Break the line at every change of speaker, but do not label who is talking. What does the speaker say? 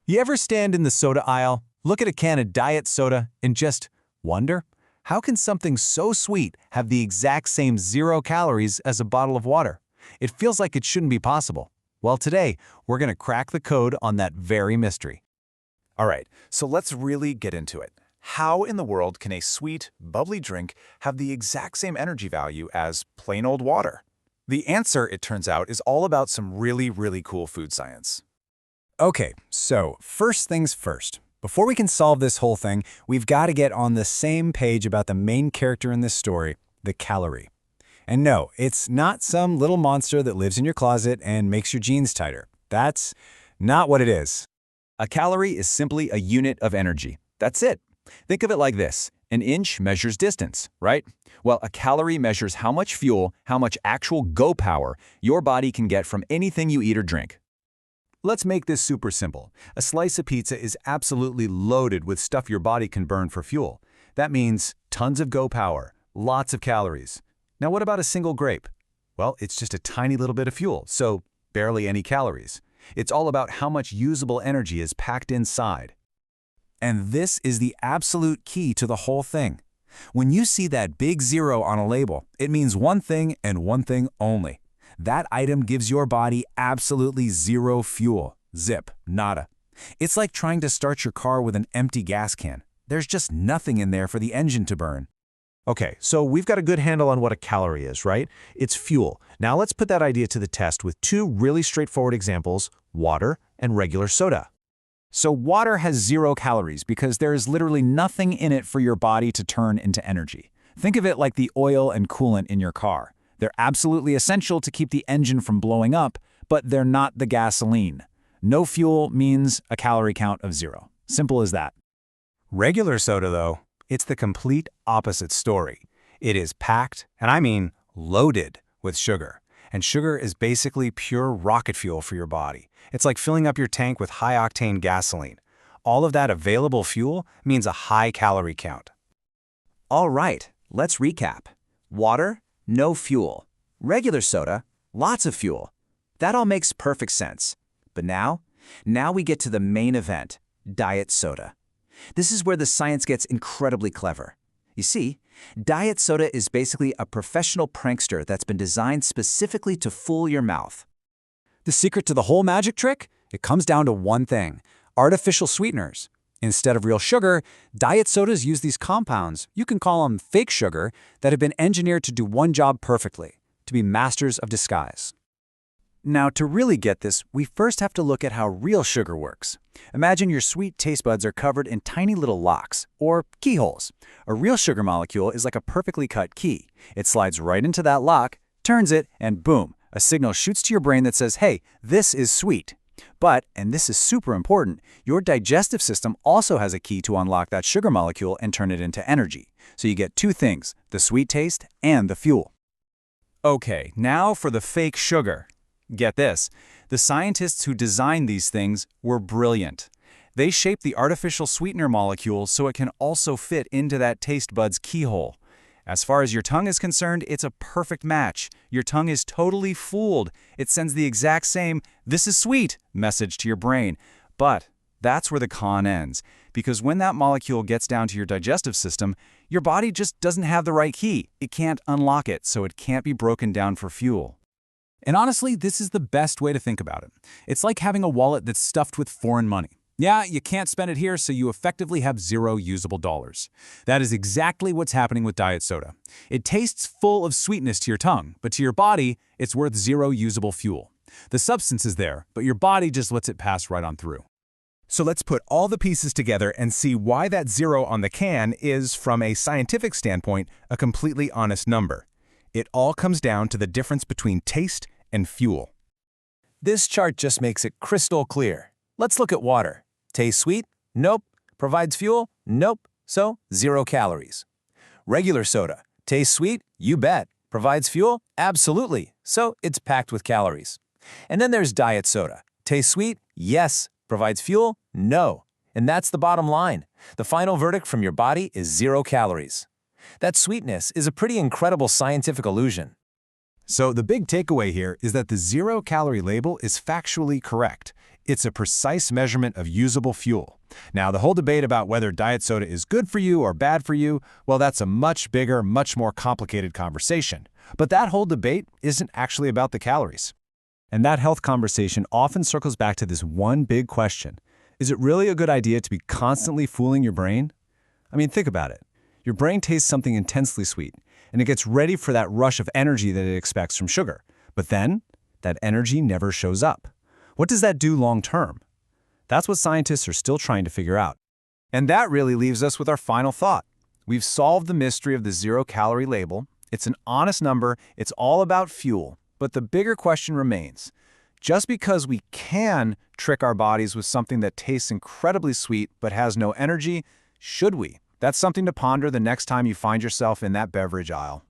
You ever stand in the soda aisle, look at a can of diet soda, and just wonder, how can something so sweet have the exact same 0 calories as a bottle of water? It feels like it shouldn't be possible. Well, today, we're going to crack the code on that very mystery.
All right, so let's really get into it. How in the world can a sweet, bubbly drink have the exact same energy value as plain old water? The answer, it turns out, is all about some really cool food science.
Okay, so first things first. Before we can solve this whole thing, we've got to get on the same page about the main character in this story, the calorie. And no, it's not some little monster that lives in your closet and makes your jeans tighter. That's not what it is.
A calorie is simply a unit of energy. That's it. Think of it like this. An inch measures distance, right? Well, a calorie measures how much fuel, how much actual go power your body can get from anything you eat or drink. Let's make this super simple. A slice of pizza is absolutely loaded with stuff your body can burn for fuel. That means tons of go power, lots of calories. Now what about a single grape? Well, it's just a tiny little bit of fuel, so barely any calories. It's all about how much usable energy is packed inside. And this is the absolute key to the whole thing. When you see that big 0 on a label, it means one thing and one thing only. That item gives your body absolutely 0 fuel. Zip, nada. It's like trying to start your car with an empty gas can. There's just nothing in there for the engine to burn.
Okay, so we've got a good handle on what a calorie is, right? It's fuel. Now let's put that idea to the test with two really straightforward examples, water and regular soda.
So water has 0 calories because there is literally nothing in it for your body to turn into energy. Think of it like the oil and coolant in your car. They're absolutely essential to keep the engine from blowing up, but they're not the gasoline. No fuel means a calorie count of 0. Simple as that. Regular soda, though, it's the complete opposite story. It is packed, and I mean loaded, with sugar. And sugar is basically pure rocket fuel for your body. It's like filling up your tank with high-octane gasoline. All of that available fuel means a high calorie count.
All right, let's recap. Water, no fuel. Regular soda, lots of fuel. That all makes perfect sense. But now we get to the main event, diet soda. This is where the science gets incredibly clever. You see, diet soda is basically a professional prankster that's been designed specifically to fool your mouth.
The secret to the whole magic trick? It comes down to one thing: artificial sweeteners. Instead of real sugar, diet sodas use these compounds, you can call them fake sugar, that have been engineered to do one job perfectly, to be masters of disguise. Now, to really get this, we first have to look at how real sugar works. Imagine your sweet taste buds are covered in tiny little locks, or keyholes. A real sugar molecule is like a perfectly cut key. It slides right into that lock, turns it, and boom, a signal shoots to your brain that says, hey, this is sweet. But, and this is super important, your digestive system also has a key to unlock that sugar molecule and turn it into energy. So you get two things, the sweet taste and the fuel. Okay, now for the fake sugar. Get this, the scientists who designed these things were brilliant. They shaped the artificial sweetener molecule so it can also fit into that taste bud's keyhole. As far as your tongue is concerned, it's a perfect match. Your tongue is totally fooled. It sends the exact same, "this is sweet" message to your brain. But that's where the con ends, because when that molecule gets down to your digestive system, your body just doesn't have the right key. It can't unlock it, so it can't be broken down for fuel. And honestly, this is the best way to think about it. It's like having a wallet that's stuffed with foreign money. Yeah, you can't spend it here, so you effectively have 0 usable dollars. That is exactly what's happening with diet soda. It tastes full of sweetness to your tongue, but to your body, it's worth 0 usable fuel. The substance is there, but your body just lets it pass right on through.
So let's put all the pieces together and see why that 0 on the can is, from a scientific standpoint, a completely honest number. It all comes down to the difference between taste and fuel.
This chart just makes it crystal clear. Let's look at water. Tastes sweet? Nope. Provides fuel? Nope. So, 0 calories. Regular soda. Tastes sweet? You bet. Provides fuel? Absolutely. So, it's packed with calories. And then there's diet soda. Tastes sweet? Yes. Provides fuel? No. And that's the bottom line. The final verdict from your body is 0 calories. That sweetness is a pretty incredible scientific illusion.
So the big takeaway here is that the 0-calorie label is factually correct. It's a precise measurement of usable fuel. Now, the whole debate about whether diet soda is good for you or bad for you, well, that's a much bigger, much more complicated conversation. But that whole debate isn't actually about the calories.
And that health conversation often circles back to this one big question. Is it really a good idea to be constantly fooling your brain? I mean, think about it. Your brain tastes something intensely sweet, and it gets ready for that rush of energy that it expects from sugar. But then, that energy never shows up. What does that do long term? That's what scientists are still trying to figure out.
And that really leaves us with our final thought. We've solved the mystery of the zero-calorie label. It's an honest number. It's all about fuel. But the bigger question remains. Just because we can trick our bodies with something that tastes incredibly sweet but has no energy, should we? That's something to ponder the next time you find yourself in that beverage aisle.